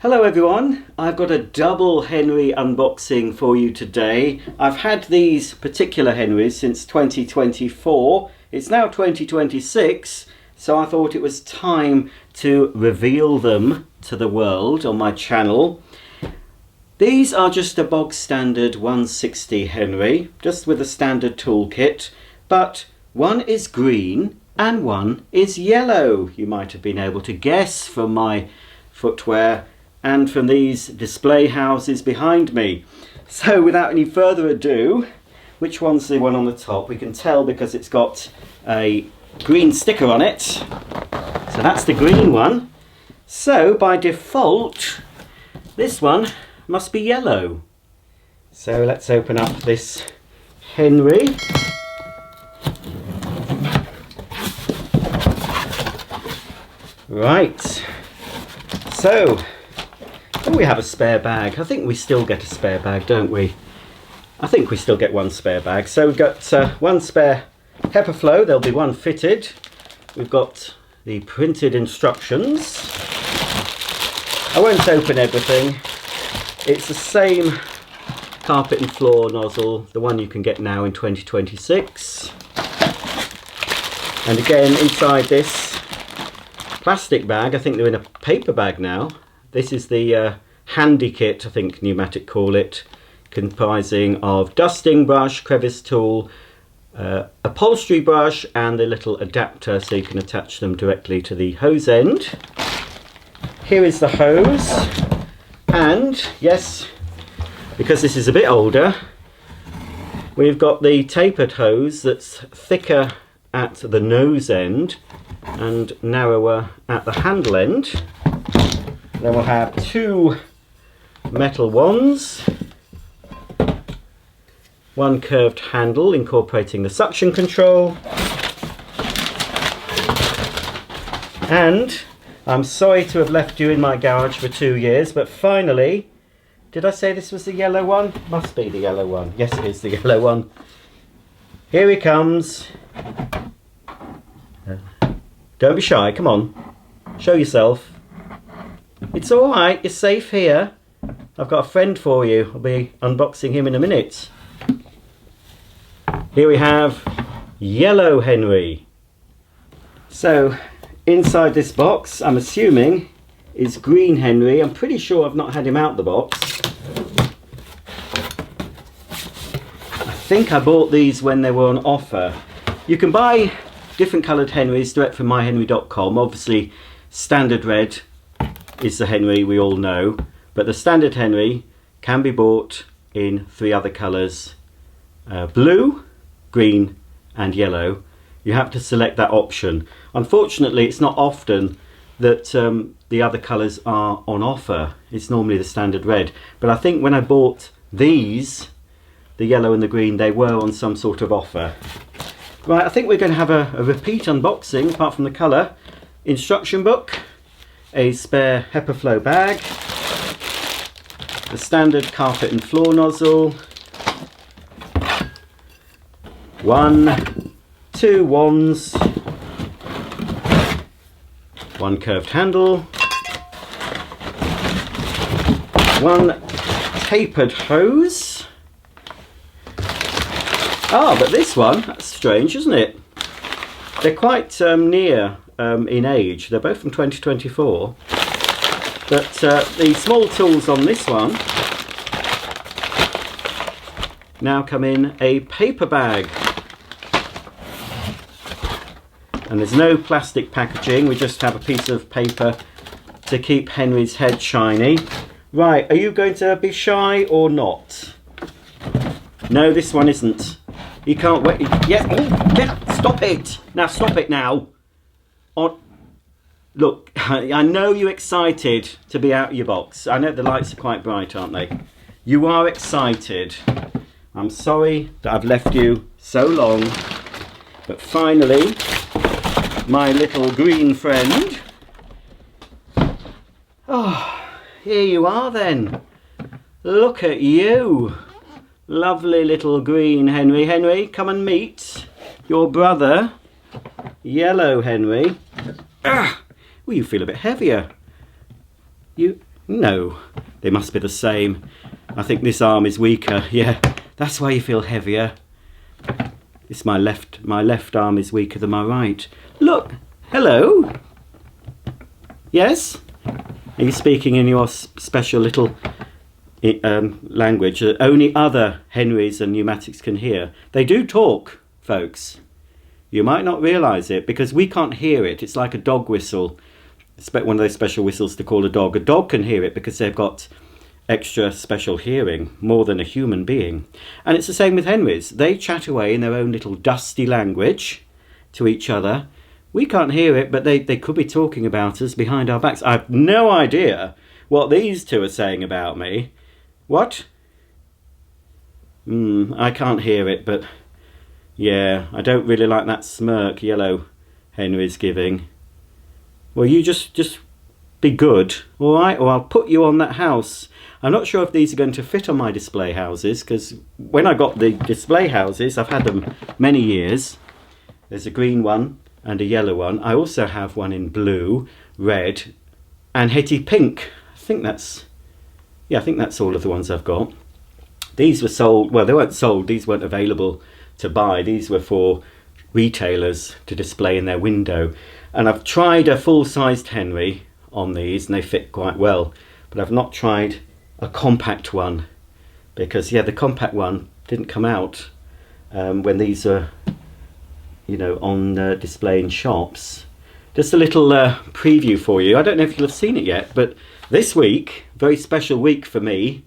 Hello everyone, I've got a double Henry unboxing for you today. I've had these particular Henrys since 2024. It's now 2026, so I thought it was time to reveal them to the world on my channel. These are just a bog standard 160 Henry, just with a standard toolkit, but one is green and one is yellow. You might have been able to guess from my footwear and from these display houses behind me. So without any further ado, which one's the one on the top? We can tell because it's got a green sticker on it. So that's the green one. So by default, this one must be yellow. So let's open up this Henry. Right. So we have a spare bag. I think we still get a spare bag, don't we? I think we still get one spare bag. So we've got one spare pepper flow. There'll be one fitted. We've got the printed instructions. I won't open everything. It's the same carpet and floor nozzle, the one you can get now in 2026. And again, inside this plastic bag, I think they're in a paper bag now. This is the handy kit, I think Pneumatic call it, comprising of dusting brush, crevice tool, upholstery brush and the little adapter so you can attach them directly to the hose end. Here is the hose, and yes, because this is a bit older, we've got the tapered hose that's thicker at the nose end and narrower at the handle end. Then we'll have two metal wands, one curved handle incorporating the suction control, and I'm sorry to have left you in my garage for 2 years, but finally, did I say this was the yellow one? Must be the yellow one. Yes, it is the yellow one. Here he comes. Don't be shy, come on, show yourself. It's alright, you're safe here. I've got a friend for you. I'll be unboxing him in a minute. Here we have yellow Henry. So inside this box, I'm assuming, is green Henry. I'm pretty sure I've not had him out the box. I think I bought these when they were on offer. You can buy different coloured Henrys direct from myhenry.com. Obviously standard red is the Henry we all know, but the standard Henry can be bought in 3 other colours, blue, green and yellow. You have to select that option. Unfortunately, it's not often that the other colours are on offer. It's normally the standard red, but I think when I bought these, the yellow and the green, they were on some sort of offer. Right, I think we're going to have a repeat unboxing apart from the colour. Instruction book, a spare HEPA flow bag, the standard carpet and floor nozzle, 2 wands, 1 curved handle, 1 tapered hose. Ah, but this one, that's strange, isn't it? They're quite near in age. They're both from 2024. But the small tools on this one now come in a paper bag. And there's no plastic packaging, we just have a piece of paper to keep Henry's head shiny. Right, are you going to be shy or not? No, this one isn't. You can't wait. Yes, oh, stop it! Now stop it now. Look, I know you're excited to be out of your box. I know the lights are quite bright, aren't they? You are excited. I'm sorry that I've left you so long, but finally, my little green friend. Oh, here you are then. Look at you. Lovely little green Henry. Henry, come and meet your brother, yellow Henry. Well, you feel a bit heavier. No, they must be the same. I think this arm is weaker. Yeah, that's why you feel heavier. It's my left arm is weaker than my right. Look, hello. Yes? Are you speaking in your special little language that only other Henrys and pneumatics can hear? They do talk, folks. You might not realise it because we can't hear it. It's like a dog whistle. It's one of those special whistles to call a dog. A dog can hear it because they've got extra special hearing, more than a human being. And it's the same with Henrys. They chat away in their own little dusty language to each other. We can't hear it, but they could be talking about us behind our backs. I have no idea what these two are saying about me. What? I can't hear it, but yeah, I don't really like that smirk Yellow Henry's giving. Well, you just be good, all right? Or I'll put you on that house. I'm not sure if these are going to fit on my display houses, because when I got the display houses, I've had them many years. There's a green one and a yellow one. I also have one in blue, red and Hetty pink. I think that's all of the ones I've got. These were sold, well, they weren't sold, these weren't available to buy. These were for retailers to display in their window. And I've tried a full-sized Henry on these and they fit quite well, but I've not tried a compact one because, yeah, the compact one didn't come out when these are, you know, on display in shops. Just a little preview for you. I don't know if you'll have seen it yet, but this week, very special week for me,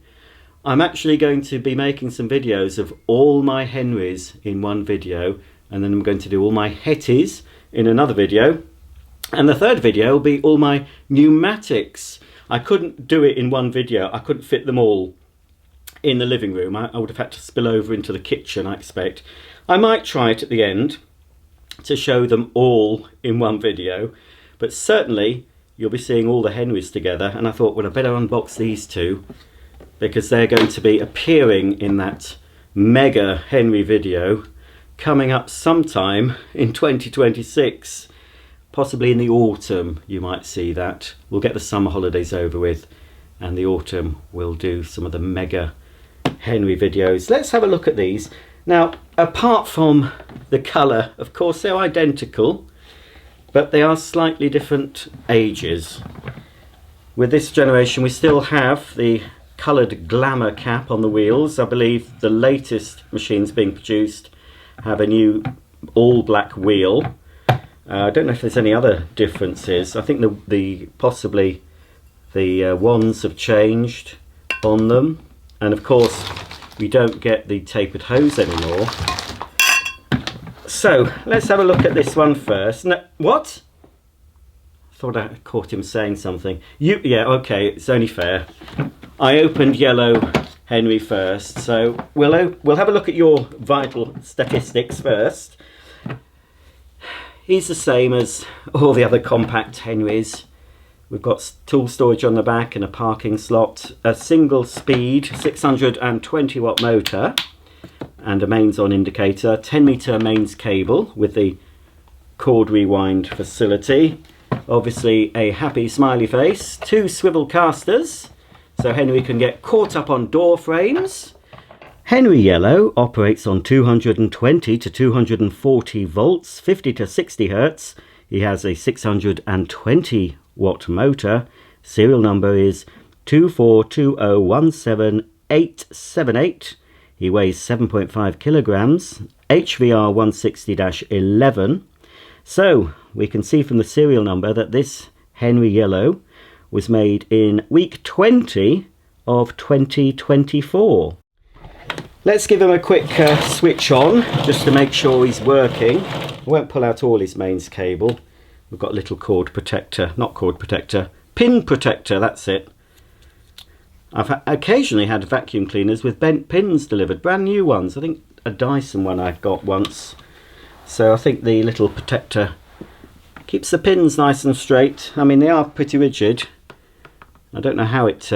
I'm actually going to be making some videos of all my Henrys in one video, and then I'm going to do all my Hettys in another video, and the third video will be all my pneumatics. I couldn't do it in one video. I couldn't fit them all in the living room. I would have had to spill over into the kitchen, I expect. I might try it at the end to show them all in one video, but certainly you'll be seeing all the Henrys together, and I thought, well, I better unbox these two because they're going to be appearing in that mega Henry video coming up sometime in 2026. Possibly in the autumn you might see that. We'll get the summer holidays over with and the autumn we'll do some of the mega Henry videos. Let's have a look at these. Now, apart from the colour, of course they're identical, but they are slightly different ages. With this generation we still have the coloured glamour cap on the wheels. I believe the latest machines being produced have a new all black wheel. I don't know if there's any other differences. I think possibly the wands have changed on them, and of course we don't get the tapered hose anymore. So let's have a look at this one first. No, what? I thought I caught him saying something. Yeah, okay, it's only fair. I opened Yellow Henry first, so we'll have a look at your vital statistics first. He's the same as all the other compact Henrys. We've got tool storage on the back and a parking slot, a single speed 620 watt motor and a mains on indicator, 10 metre mains cable with the cord rewind facility, obviously a happy smiley face, 2 swivel casters so Henry can get caught up on door frames. Henry Yellow operates on 220 to 240 volts, 50 to 60 hertz. He has a 620 watt motor. Serial number is 242017878. He weighs 7.5 kilograms. HVR 160-11. So we can see from the serial number that this Henry Yellow was made in week 20 of 2024. Let's give him a quick switch on just to make sure he's working. I won't pull out all his mains cable. We've got a little cord protector, not cord protector, pin protector, that's it. I've occasionally had vacuum cleaners with bent pins delivered, brand new ones. I think a Dyson one I've got once. So I think the little protector keeps the pins nice and straight. I mean, they are pretty rigid. I don't know how it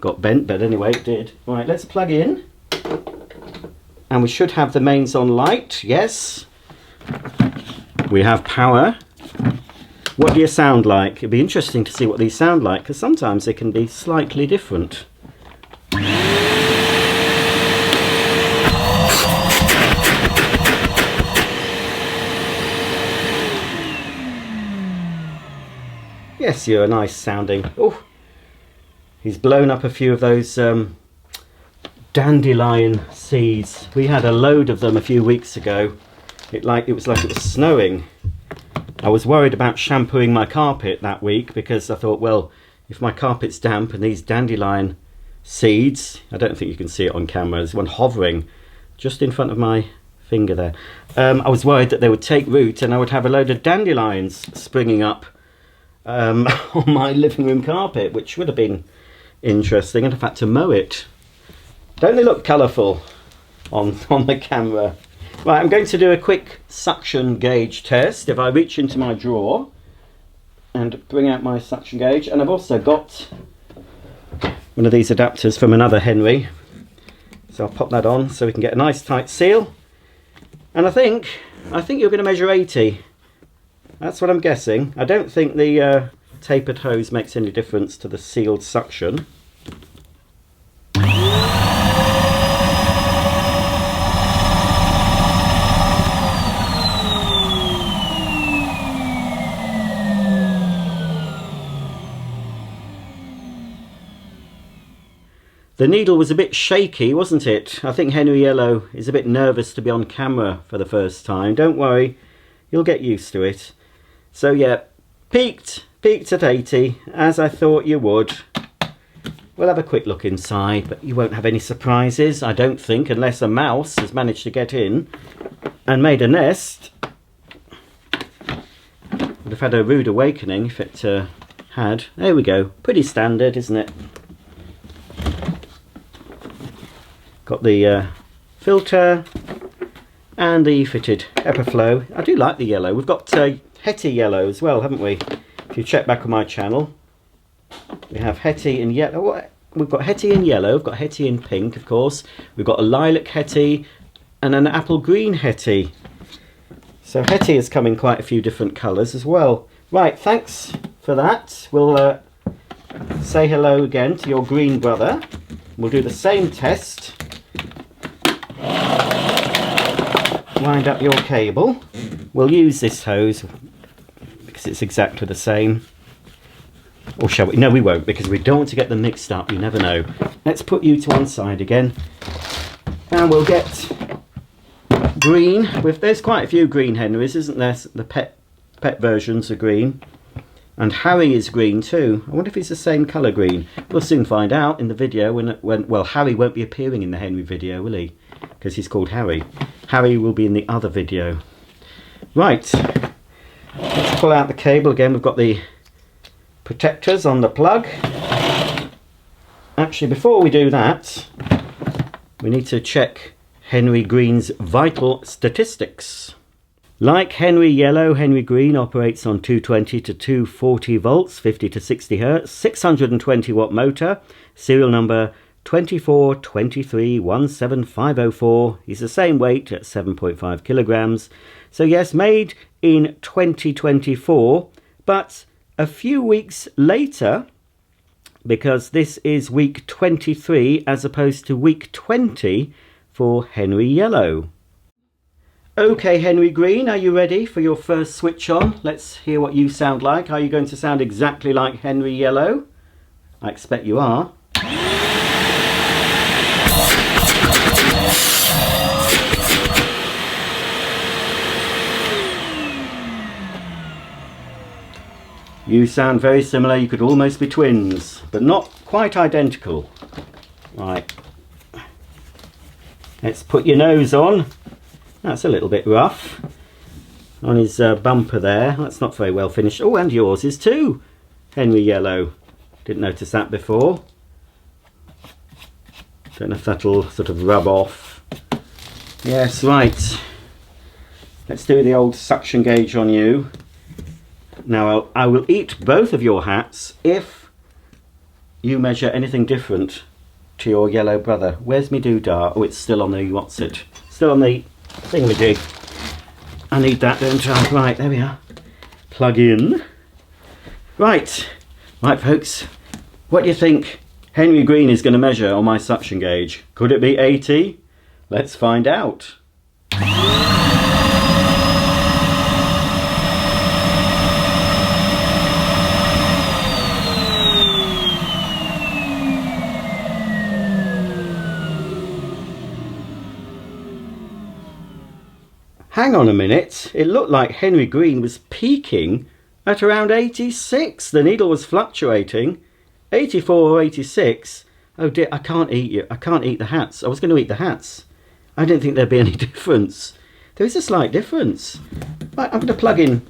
got bent, but anyway it did. Right, let's plug in. And we should have the mains on light, yes. We have power. What do you sound like? It'd be interesting to see what these sound like, because sometimes they can be slightly different. Yes, you're nice sounding. Oh, he's blown up a few of those dandelion seeds. We had a load of them a few weeks ago. It was like it was snowing. I was worried about shampooing my carpet that week because I thought, well, if my carpet's damp and these dandelion seeds, I don't think you can see it on camera, there's one hovering just in front of my finger there. I was worried that they would take root and I would have a load of dandelions springing up on my living room carpet, which would have been interesting, and I've had to mow it. Don't they look colourful on the camera? Right, I'm going to do a quick suction gauge test. If I reach into my drawer and bring out my suction gauge, and I've also got one of these adapters from another Henry, so I'll pop that on so we can get a nice tight seal. And I think you're going to measure 80. That's what I'm guessing. I don't think the tapered hose makes any difference to the sealed suction. The needle was a bit shaky, wasn't it? I think Henry Yellow is a bit nervous to be on camera for the first time. Don't worry, you'll get used to it. So yeah, peaked at 80, as I thought you would. We'll have a quick look inside, but you won't have any surprises, I don't think, unless a mouse has managed to get in and made a nest. Would have had a rude awakening if it had. There we go, pretty standard, isn't it? Got the filter and the fitted Epiflow. I do like the yellow. We've got Hetty yellow as well, haven't we? If you check back on my channel, we have Hetty in yellow. We've got Hetty in yellow, we've got Hetty in pink, of course. We've got a lilac Hetty and an apple green Hetty. So Hetty has come in quite a few different colours as well. Right, thanks for that. We'll say hello again to your green brother. We'll do the same test. Wind up your cable. We'll use this hose because it's exactly the same. Or shall we? No, we won't, because we don't want to get them mixed up. You never know. Let's put you to one side again. And we'll get green. There's quite a few green Henrys, isn't there? The pet versions are green. And Harry is green too. I wonder if it's the same colour green. We'll soon find out in the video when well, Harry won't be appearing in the Henry video, will he? Because he's called Harry. Harry will be in the other video. Right. Let's pull out the cable again. We've got the protectors on the plug. Actually, before we do that, we need to check Henry Green's vital statistics. Like Henry Yellow, Henry Green operates on 220 to 240 volts, 50 to 60 hertz, 620 watt motor, serial number 242317504. He's the same weight at 7.5 kilograms. So yes, made in 2024, but a few weeks later, because this is week 23 as opposed to week 20 for Henry Yellow. Okay, Henry Green, are you ready for your first switch on? Let's hear what you sound like. Are you going to sound exactly like Henry Yellow? I expect you are. You sound very similar. You could almost be twins, but not quite identical. Right. Let's put your nose on. That's a little bit rough on his bumper there. That's not very well finished. Oh, and yours is too, Henry Yellow. Didn't notice that before. Don't know if that'll sort of rub off. Yes, right. Let's do the old suction gauge on you. Now, I will eat both of your hats if you measure anything different to your yellow brother. Where's me doodah? Oh, it's still on the, what's it? Still on the thingamajig. I need that, don't I? Right, there we are. Plug in. Right folks, what do you think Henry Green is going to measure on my suction gauge? Could it be 80? Let's find out. Hang on a minute, it looked like Henry Green was peaking at around 86. The needle was fluctuating. 84 or 86. Oh dear, I can't eat the hats. I was going to eat the hats. I didn't think there'd be any difference. There is a slight difference. Right, I'm going to plug in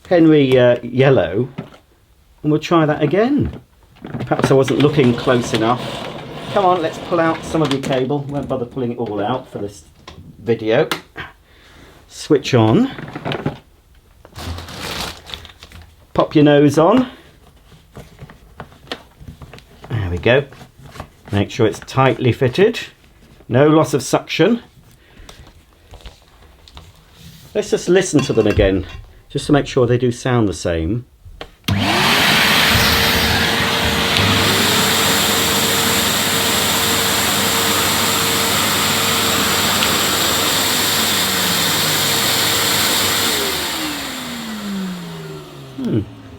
Henry Yellow and we'll try that again. Perhaps I wasn't looking close enough. Come on, let's pull out some of your cable. Won't bother pulling it all out for this video. Switch on. Pop your nose on. There we go. Make sure it's tightly fitted. No loss of suction. Let's just listen to them again, just to make sure they do sound the same.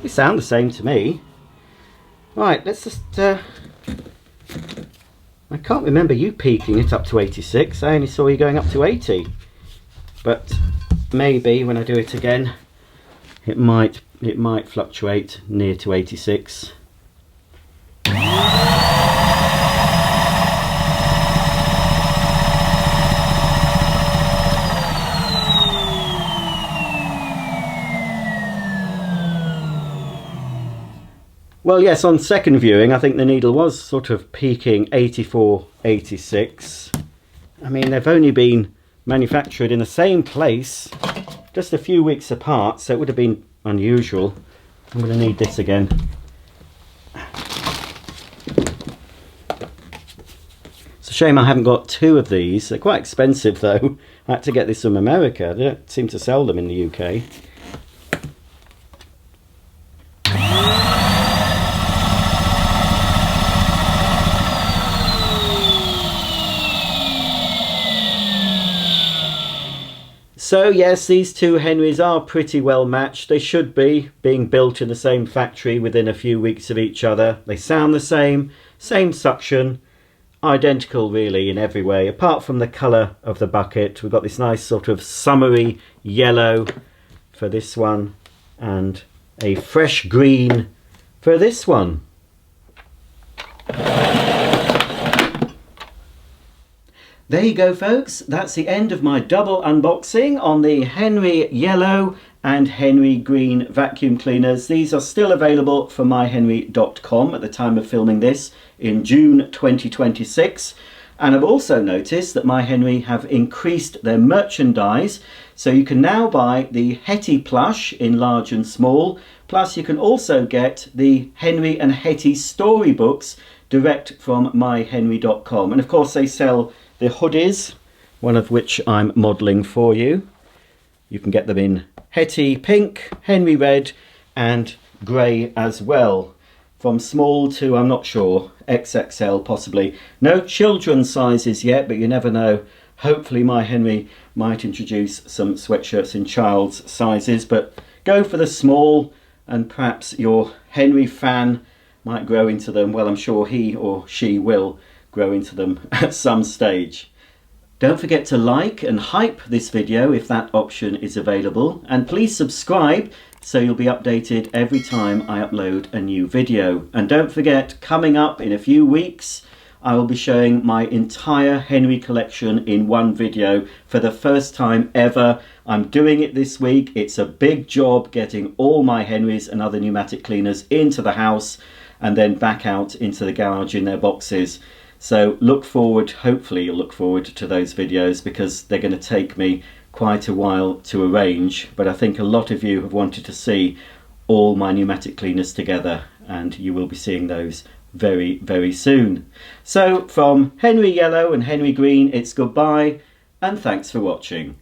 They sound the same to me. Right, let's just... I can't remember you peaking it up to 86. I only saw you going up to 80. But maybe when I do it again, it might fluctuate near to 86. Well, yes, on second viewing, I think the needle was sort of peaking 84, 86. I mean, they've only been manufactured in the same place, just a few weeks apart, so it would have been unusual. I'm going to need this again. It's a shame I haven't got two of these. They're quite expensive, though. I had to get this from America. They don't seem to sell them in the UK. So yes, these two Henrys are pretty well matched. They should be, being built in the same factory within a few weeks of each other. They sound the same suction, identical really in every way, apart from the colour of the bucket. We've got this nice sort of summery yellow for this one and a fresh green for this one. There you go folks, that's the end of my double unboxing on the Henry Yellow and Henry Green vacuum cleaners. These are still available from myhenry.com at the time of filming this in June 2026. And I've also noticed that myhenry have increased their merchandise, so you can now buy the Hetty plush in large and small, plus you can also get the Henry and Hetty storybooks direct from myhenry.com. And of course they sell the hoodies, one of which I'm modelling for you. You can get them in Hetty pink, Henry red and grey as well. From small to, I'm not sure, XXL possibly. No children's sizes yet, but you never know. Hopefully myhenry might introduce some sweatshirts in child's sizes, but go for the small and perhaps your Henry fan might grow into them. Well, I'm sure he or she will grow into them at some stage. Don't forget to like and hype this video if that option is available, and please subscribe so you'll be updated every time I upload a new video. And don't forget, coming up in a few weeks I will be showing my entire Henry collection in one video for the first time ever. I'm doing it this week. It's a big job getting all my Henrys and other pneumatic cleaners into the house and then back out into the garage in their boxes. So look forward, hopefully you'll look forward to those videos, because they're going to take me quite a while to arrange, but I think a lot of you have wanted to see all my pneumatic cleaners together, and you will be seeing those very, very soon. So from Henry Yellow and Henry Green, it's goodbye and thanks for watching.